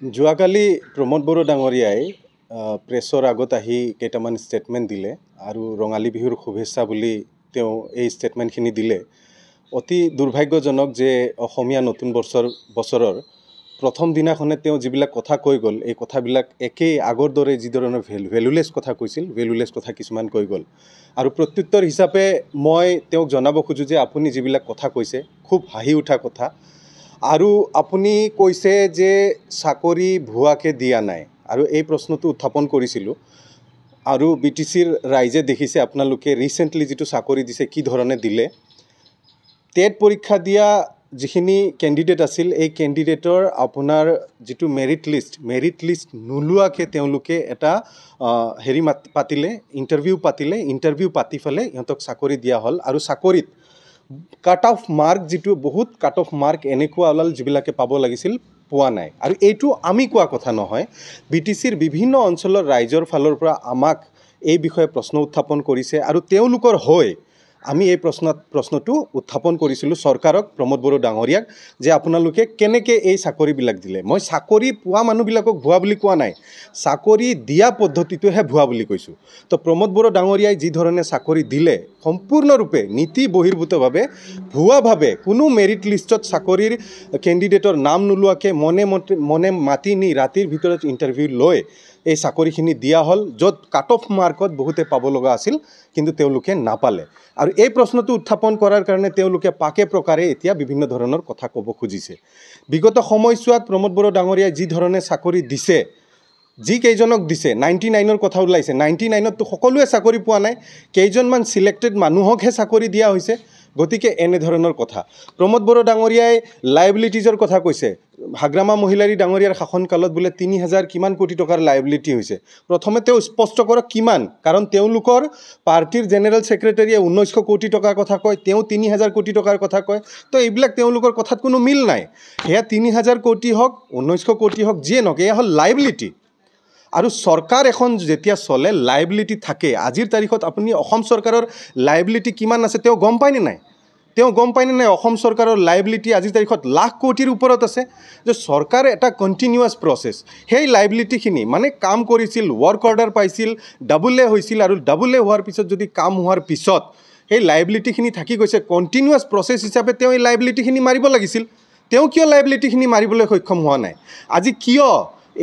যোৱাকালি প্ৰমোদ বড়ো ডাঙৰীয়াই প্ৰেছৰ আগত আহি কেইটামান ষ্টেটমেণ্ট দিলে আৰু ৰঙালী বিহুৰ শুভেচ্ছা বুলি তেওঁ এই ষ্টেটমেণ্টখিনি দিলে। অতি দুৰ্ভাগ্যজনক যে অসমীয়া নতুন বছৰৰ প্ৰথম দিনাখনে তেওঁ যিবিলাক কথা কৈ গ'ল, এই কথাবিলাক একেই আগৰ দৰে যি ধৰণৰ ভেলুলেছ কথা কৈছিল, ভেলুলেছ কথা কিছুমান কৈ গ'ল। আৰু প্ৰত্যুত্তৰ হিচাপে মই তেওঁক জনাব খোজোঁ যে আপুনি যিবিলাক কথা কৈছে খুব হাঁহি উঠা কথা। আৰু আপুনি কৈছে যে চাকৰি ভুৱাকৈ দিয়া নাই, আৰু এই প্ৰশ্নটো উত্থাপন কৰিছিলোঁ। আৰু BTCৰ ৰাইজে দেখিছে আপোনালোকে ৰিচেণ্টলি যিটো চাকৰি দিছে কি ধৰণে দিলে। টেট পৰীক্ষা দিয়া যিখিনি কেণ্ডিডেট আছিল, এই কেণ্ডিডেটৰ আপোনাৰ যিটো মেৰিট লিষ্ট নোলোৱাকৈ তেওঁলোকে এটা ইণ্টাৰভিউ পাতি ফেলে ইহঁতক চাকৰি দিয়া হ'ল। আৰু চাকৰিত কাট অফ মাৰ্ক যিটো বহুত কাট অফ মাৰ্ক এনেকুৱা ওলাল যিবিলাকে পাব লাগিছিল পোৱা নাই। আৰু এইটো আমি কোৱা কথা নহয়, BTCৰ বিভিন্ন অঞ্চলৰ ৰাইজৰ ফালৰ পৰা আমাক এই বিষয়ে প্ৰশ্ন উত্থাপন কৰিছে। আৰু তেওঁলোকৰ হৈ আমি এই প্ৰশ্নটো উত্থাপন কৰিছিলোঁ চৰকাৰক, প্ৰমোদ বড়ো ডাঙৰীয়াক, যে আপোনালোকে কেনেকৈ এই চাকৰিবিলাক দিলে। মই চাকৰি পোৱা মানুহবিলাকক ভুৱা বুলি কোৱা নাই, চাকৰি দিয়া পদ্ধতিটোহে ভুৱা বুলি কৈছোঁ। তো প্ৰমোদ বড়ো ডাঙৰীয়াই যি ধৰণে চাকৰি দিলে সম্পূৰ্ণৰূপে নীতি বহিৰ্ভূতভাৱে ভুৱাভাৱে কোনো মেৰিট লিষ্টত চাকৰিৰ কেণ্ডিডেটৰ নাম নোলোৱাকৈ মনে মাতি নি ৰাতিৰ ভিতৰত ইণ্টাৰভিউ লৈ এই চাকৰিখিনি দিয়া হ'ল, য'ত কাট অফ মাৰ্কত বহুতে পাব লগা আছিল কিন্তু তেওঁলোকে নাপালে। আৰু এই প্ৰশ্নটো উত্থাপন কৰাৰ কাৰণে তেওঁলোকে পাকে প্ৰকাৰে এতিয়া বিভিন্ন ধৰণৰ কথা ক'ব খুজিছে। বিগত সময়ছোৱাত প্ৰমোদ বড়ো ডাঙৰীয়াই যি ধৰণে চাকৰি দিছে, যি কেইজনক দিছে, 99ৰ কথা ওলাইছে, 99ততো সকলোৱে চাকৰি পোৱা নাই, কেইজনমান ছিলেক্টেড মানুহকহে চাকৰি দিয়া হৈছে। গতিকে এনেধৰণৰ কথা। প্ৰমোদ বড়ো ডাঙৰীয়াই লাইবিলিটিজৰ কথা কৈছে। হাগ্ৰামা মহিলাৰী ডাঙৰীয়াৰ শাসনকালত বোলে 3000 কিমান কোটি টকাৰ লাইবিলিটি হৈছে। প্ৰথমে তেওঁ স্পষ্ট কৰক কিমান, কাৰণ তেওঁলোকৰ পাৰ্টিৰ জেনেৰেল ছেক্ৰেটাৰীয়ে 1900 কোটি টকাৰ কথা কয়, তেওঁ 3000 কোটি টকাৰ কথা কয়। তো এইবিলাক তেওঁলোকৰ কথাত কোনো মিল নাই। সেয়া 3000 কোটি হওক 1900 কোটি হওক যিয়ে নহওক, এয়া হ'ল লাইবিলিটি। আৰু চৰকাৰ এখন যেতিয়া চলে লাইবিলিটি থাকে। আজিৰ তাৰিখত আপুনি অসম চৰকাৰৰ লাইবিলিটি কিমান আছে তেওঁ গম পায়নে নাই? অসম চৰকাৰৰ লাইবিলিটি আজিৰ তাৰিখত লাখ কোটিৰ ওপৰত আছে। যে চৰকাৰ এটা কণ্টিনিউৱাছ প্ৰচেছ, সেই লাইবিলিটিখিনি মানে কাম কৰিছিল, ৱৰ্ক অৰ্ডাৰ পাইছিল, ডাবল এ হৈছিল, আৰু ডাবল এ হোৱাৰ পিছত যদি কাম হোৱাৰ পিছত সেই লাইবিলিটিখিনি থাকি গৈছে, কণ্টিনিউৱাছ প্ৰচেছ হিচাপে তেওঁ এই লাইবিলিটিখিনি মাৰিব লাগিছিল। তেওঁ কিয় লাইবিলিটিখিনি মাৰিবলৈ সক্ষম হোৱা নাই? আজি কিয়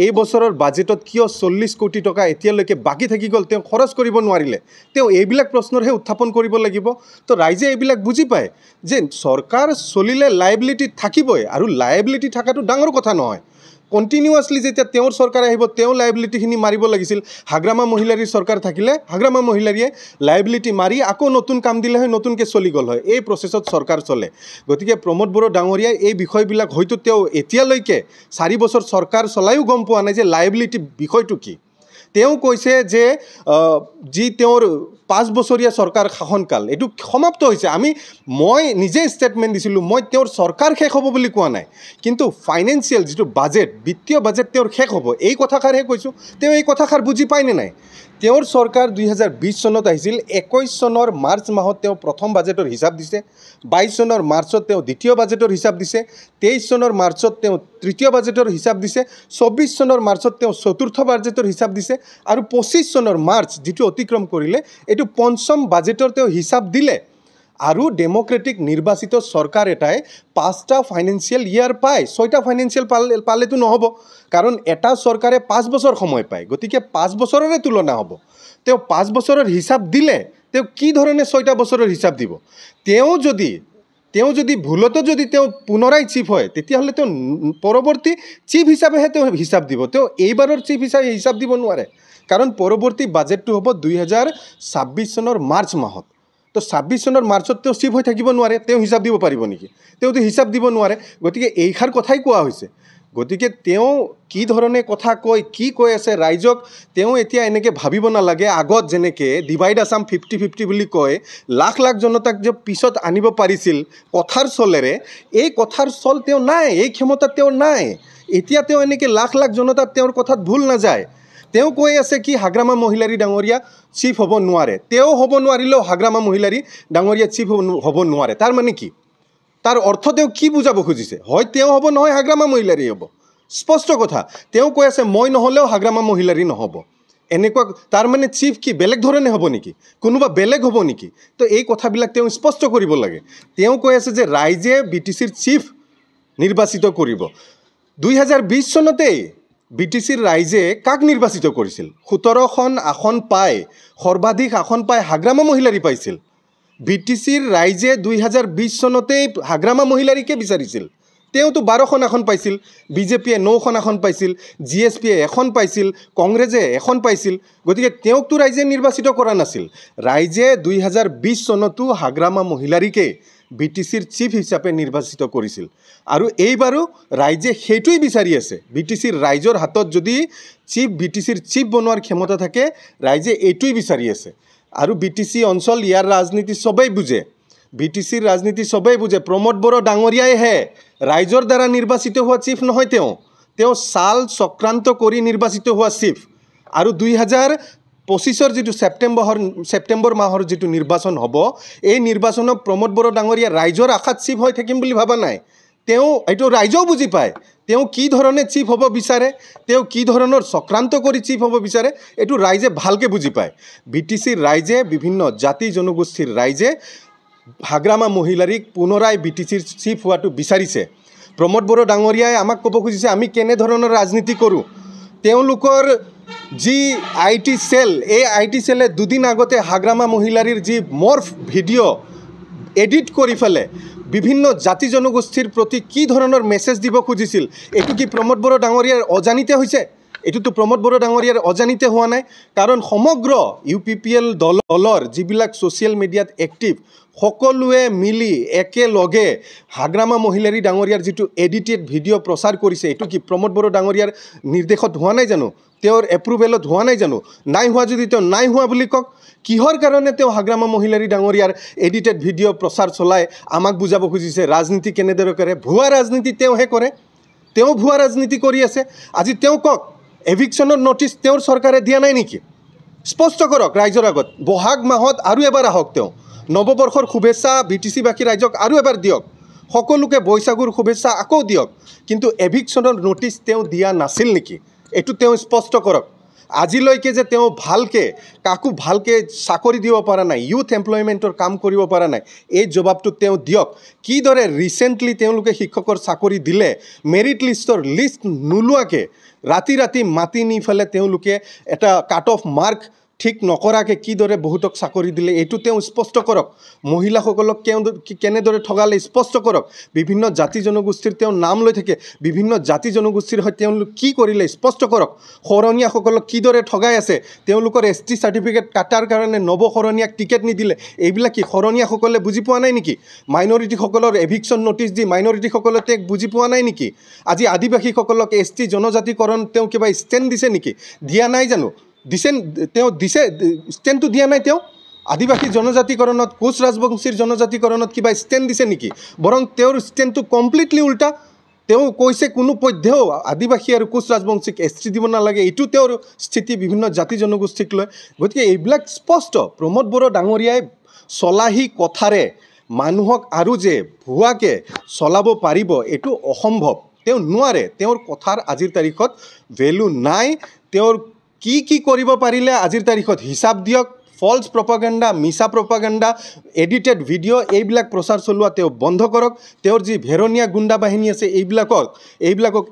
এই বছৰৰ বাজেটত কিয় 40 কোটি টকা এতিয়ালৈকে বাকী থাকি গ'ল, তেওঁ খৰচ কৰিব নোৱাৰিলে? তেওঁ এইবিলাক প্ৰশ্নৰহে উত্থাপন কৰিব লাগিব। তো ৰাইজে এইবিলাক বুজি পায় যে চৰকাৰ চলিলে লাইবিলিটি থাকিবই, আৰু লাইবিলিটি থকাটো ডাঙৰ কথা নহয়। কণ্টিনিউৱাছলি যেতিয়া তেওঁৰ চৰকাৰ আহিব তেওঁ লাইবিলিটিখিনি মাৰিব লাগিছিল। হাগ্ৰামা মহিলাৰীৰ চৰকাৰ থাকিলে হাগ্ৰামা মহিলাৰীয়ে লাইবিলিটি মাৰি আকৌ নতুন কাম দিলে হয়, নতুনকৈ চলি গ'ল হয়। এই প্ৰচেছত চৰকাৰ চলে। গতিকে প্ৰমোদ বড়ো ডাঙৰীয়াই এই বিষয়বিলাক হয়তো তেওঁ এতিয়ালৈকে 4 বছৰ চৰকাৰ চলায়ো গম পোৱা নাই যে লাইবিলিটি বিষয়টো কি। তেওঁ কৈছে যে যি তেওঁৰ 5 বছৰীয়া চৰকাৰ শাসনকাল এইটো সমাপ্ত হৈছে। মই নিজে ষ্টেটমেণ্ট দিছিলোঁ, মই তেওঁৰ চৰকাৰ শেষ হ'ব বুলি কোৱা নাই, কিন্তু ফাইনেন্সিয়েল যিটো বাজেট, বিত্তীয় বাজেট তেওঁৰ শেষ হ'ব এই কথাষাৰহে কৈছোঁ। তেওঁ এই কথাষাৰ বুজি পায়নে নাই? তেওঁৰ চৰকাৰ 2020 চনত আহিছিল, 21 চনৰ মাৰ্চ মাহত তেওঁ প্ৰথম বাজেটৰ হিচাপ দিছে, 22 চনৰ মাৰ্চত তেওঁ দ্বিতীয় বাজেটৰ হিচাপ দিছে, 23 চনৰ মাৰ্চত তেওঁ তৃতীয় বাজেটৰ হিচাপ দিছে, 24 চনৰ মাৰ্চত তেওঁ চতুৰ্থ বাজেটৰ হিচাপ দিছে, আৰু 25 চনৰ মাৰ্চ যিটো অতিক্ৰম কৰিলে এইটো পঞ্চম বাজেটৰ তেওঁ হিচাপ দিলে। আৰু ডেম'ক্ৰেটিক নিৰ্বাচিত চৰকাৰ এটাই 5টা ফাইনেন্সিয়েল ইয়াৰ পায়, 6টা ফাইনেন্সিয়েল পালেতো নহ'ব, কাৰণ এটা চৰকাৰে 5 বছৰ সময় পায়। গতিকে 5 বছৰৰে তুলনা হ'ব। তেওঁ 5 বছৰৰ হিচাপ দিলে, তেওঁ কি ধৰণে 6টা বছৰৰ হিচাপ দিব? তেওঁ যদি ভুলতো যদি তেওঁ পুনৰাই চিফ হয়, তেতিয়াহ'লে তেওঁ পৰৱৰ্তী চিফ হিচাপেহে তেওঁ হিচাপ দিব। তেওঁ এইবাৰৰ চিফ হিচাপে হিচাপ দিব নোৱাৰে, কাৰণ পৰৱৰ্তী বাজেটটো হ'ব 2026 চনৰ মাৰ্চ মাহত। তো 26 চনৰ মাৰ্চত তেওঁ চিফ হৈ থাকিব নোৱাৰে, তেওঁ হিচাপ দিব পাৰিব নেকি? তেওঁতো হিচাপ দিব নোৱাৰে। গতিকে এইষাৰ কথাই কোৱা হৈছে। গতিকে তেওঁ কি ধৰণে কথা কয়, কি কৈ আছে ৰাইজক, তেওঁ এতিয়া এনেকৈ ভাবিব নালাগে আগত যেনেকৈ ডিভাইড আছাম 50-50 বুলি কয় লাখ লাখ জনতাক যে পিছত আনিব পাৰিছিল কথাৰ চলেৰে, এই কথাৰ চল তেওঁ নাই, এই ক্ষমতা তেওঁৰ নাই। এতিয়া তেওঁ এনেকৈ লাখ লাখ জনতাত তেওঁৰ কথাত ভুল নাযায়। তেওঁ কৈ আছে কি হাগ্ৰামা মহিলাৰী ডাঙৰীয়া চিফ হ'ব নোৱাৰে। তেওঁ হ'ব নোৱাৰিলেও হাগ্ৰামা মহিলাৰী ডাঙৰীয়া চিফ হ'ব নোৱাৰে। তাৰ মানে কি? তাৰ অৰ্থ তেওঁ কি বুজাব খুজিছে? হয় তেওঁ হ'ব, নহয় হাগ্ৰামা মহিলাৰী হ'ব। স্পষ্ট কথা তেওঁ কৈ আছে মই নহ'লেও হাগ্ৰামা মহিলাৰী নহ'ব এনেকুৱা তাৰ মানে চিফ কি বেলেগ ধৰণে হ'ব নেকি কোনোবা বেলেগ হ'ব নেকি তো এই কথাবিলাক তেওঁ স্পষ্ট কৰিব লাগে তেওঁ কৈ আছে যে ৰাইজে BTCৰ চিফ নিৰ্বাচিত কৰিব 2020 চনতেই BTCৰ ৰাইজে কাক নিৰ্বাচিত কৰিছিল 17খন আসন পাই সৰ্বাধিক আসন পাই হাগ্ৰামা মহিলাৰী পাইছিল BTCৰ ৰাইজে 2020 চনতেই হাগ্ৰামা মহিলাৰীকে বিচাৰিছিল তেওঁতো 12খন আসন পাইছিল বিজেপিয়ে 9খন আসন পাইছিল GSPয়ে এখন পাইছিল কংগ্ৰেছে এখন পাইছিল গতিকে তেওঁকতো ৰাইজে নিৰ্বাচিত কৰা নাছিল ৰাইজে 2020 চনতো হাগ্ৰামা মহিলাৰীকে BTCৰ চিফ হিচাপে নিৰ্বাচিত কৰিছিল আৰু এইবাৰো ৰাইজে সেইটোই বিচাৰি আছে BTCৰ ৰাইজৰ হাতত যদি BTCৰ চিফ বনোৱাৰ ক্ষমতা থাকে ৰাইজে এইটোই বিচাৰি আছে আৰু BTC অঞ্চল ইয়াৰ ৰাজনীতি সবেই বুজে BTCৰ ৰাজনীতি সবেই বুজে প্ৰমোদ বড়ো ডাঙৰীয়াই হে ৰাইজৰ দ্বাৰা নিৰ্বাচিত হোৱা চিফ নহয় তেওঁ সাল চক্ৰান্ত কৰি নিৰ্বাচিত হোৱা চিফ আৰু 2025ৰ যিটো ছেপ্টেম্বৰ মাহৰ যিটো নিৰ্বাচন হ'ব এই নিৰ্বাচনত প্ৰমোদ বড়ো ডাঙৰীয়া ৰাইজৰ আশাত চিফ হৈ থাকিম বুলি ভাবা নাই তেওঁ এইটো ৰাইজেও বুজি পায় তেওঁ কি ধৰণে চিফ হ'ব বিচাৰে তেওঁ কি ধৰণৰ চক্ৰান্ত কৰি চিফ হ'ব বিচাৰে এইটো ৰাইজে ভালকৈ বুজি পায় BTCৰ ৰাইজে বিভিন্ন জাতি জনগোষ্ঠীৰ ৰাইজে হাগ্ৰামা মহিলাৰীক পুনৰাই BTCৰ চিফ হোৱাটো বিচাৰিছে প্ৰমোদ বড়ো ডাঙৰীয়াই আমাক ক'ব খুজিছে আমি কেনে ধৰণৰ ৰাজনীতি কৰোঁ তেওঁলোকৰ যি IT সেল এই IT সেলে দুদিন আগতে হাগ্ৰামা মহিলাৰীৰ যি মৰ্ফ ভিডিঅ' এডিট কৰি ফেলে বিভিন্ন জাতি জনগোষ্ঠীৰ প্ৰতি কি ধৰণৰ মেছেজ দিব খুজিছিল এইটো কি প্ৰমোদ বড়ো ডাঙৰীয়াৰ অজানিতে হৈছে এইটোতো প্ৰমোদ বড়ো ডাঙৰীয়াৰ অজানিতে হোৱা নাই কাৰণ সমগ্ৰ UPPL দলৰ যিবিলাক ছ'চিয়েল মিডিয়াত এক্টিভ সকলোৱে মিলি একেলগে হাগ্ৰামা মহিলাৰী ডাঙৰীয়াৰ যিটো এডিটেড ভিডিঅ' প্ৰচাৰ কৰিছে এইটো কি প্ৰমোদ বড়ো ডাঙৰীয়াৰ নিৰ্দেশত হোৱা নাই জানো তেওঁৰ এপ্ৰুভেলত হোৱা নাই জানো নাই হোৱা যদি তেওঁ নাই হোৱা বুলি কওক কিহৰ কাৰণে তেওঁ হাগ্ৰামা মহিলাৰী ডাঙৰীয়াৰ এডিটেড ভিডিঅ' প্ৰচাৰ চলাই আমাক বুজাব খুজিছে ৰাজনীতি কেনেদৰে কৰে ভুৱা ৰাজনীতি তেওঁহে কৰে তেওঁ ভুৱা ৰাজনীতি কৰি আছে আজি তেওঁ কওক এভিকশ্যনৰ নটিচ তেওঁৰ চৰকাৰে দিয়া নাই নেকি স্পষ্ট কৰক ৰাইজৰ আগত বহাগ মাহত আৰু এবাৰ আহক তেওঁ নৱবৰ্ষৰ শুভেচ্ছা BTCবাসী ৰাইজক আৰু এবাৰ দিয়ক সকলোকে বৈশাগুৰ শুভেচ্ছা আকৌ দিয়ক কিন্তু এভিকশ্যনৰ নটিচ তেওঁ দিয়া নাছিল নেকি এইটো তেওঁ স্পষ্ট কৰক আজিলৈকে যে তেওঁ ভালকৈ কাকো ভালকৈ চাকৰি দিব পৰা নাই ইউথ এমপ্লয়মেণ্টৰ কাম কৰিব পৰা নাই এই জবাবটো তেওঁ দিয়ক কিদৰে ৰিচেণ্টলি তেওঁলোকে শিক্ষকৰ চাকৰি দিলে মেৰিট লিষ্টৰ লিষ্ট নোলোৱাকৈ ৰাতি মাতি নি ফেলে তেওঁলোকে এটা কাট অফ মাৰ্ক ঠিক নকৰাকৈ কিদৰে বহুতক চাকৰি দিলে এইটো তেওঁ স্পষ্ট কৰক মহিলাসকলক কেনেদৰে ঠগালে স্পষ্ট কৰক বিভিন্ন জাতি জনগোষ্ঠীৰ তেওঁ নাম লৈ থাকে বিভিন্ন জাতি জনগোষ্ঠীৰ সৈতে তেওঁলোক কি কৰিলে স্পষ্ট কৰক শৰণীয়াসকলক কিদৰে ঠগাই আছে তেওঁলোকৰ ST চাৰ্টিফিকেট কাটাৰ কাৰণে নৱশৰণীয়াক টিকেট নিদিলে এইবিলাক কি শৰণীয়াসকলে বুজি পোৱা নাই নেকি মাইনৰিটিসকলৰ এভিকশ্যন নটিচ দি মাইনৰিটিসকলে তেওঁক বুজি পোৱা নাই নেকি আজি আদিবাসীসকলক ST জনজাতিকৰণ তেওঁ কিবা ষ্টেণ্ড দিছে নেকি দিয়া নাই জানো তেওঁ দিছে ষ্টেণ্ডটো দিয়া নাই তেওঁ আদিবাসী জনজাতিকৰণত কোচ ৰাজবংশীৰ জনজাতিকৰণত কিবা ষ্টেণ্ড দিছে নেকি বৰং তেওঁৰ ষ্টেণ্ডটো কমপ্লিটলি উল্টা তেওঁ কৈছে কোনো পধ্যেও আদিবাসী আৰু কোচ ৰাজবংশীক ST দিব নালাগে এইটো তেওঁৰ স্থিতি বিভিন্ন জাতি জনগোষ্ঠীক লৈ গতিকে এইবিলাক স্পষ্ট প্ৰমোদ বড়ো ডাঙৰীয়াই চলাহী কথাৰে মানুহক আৰু যে ভুৱাকৈ চলাব পাৰিব এইটো অসম্ভৱ তেওঁ নোৱাৰে তেওঁৰ কথাৰ আজিৰ তাৰিখত ভেলু নাই তেওঁৰ কি কৰিব পাৰিলে আজিৰ তাৰিখত হিচাপ দিয়ক ফলছ প্ৰপাগাণ্ডা মিছা প্ৰপাগাণ্ডা এডিটেড ভিডিঅ' এইবিলাক প্ৰচাৰ চলোৱা তেওঁ বন্ধ কৰক তেওঁৰ যি ভেৰণীয়া গুণ্ডা বাহিনী আছে এইবিলাকক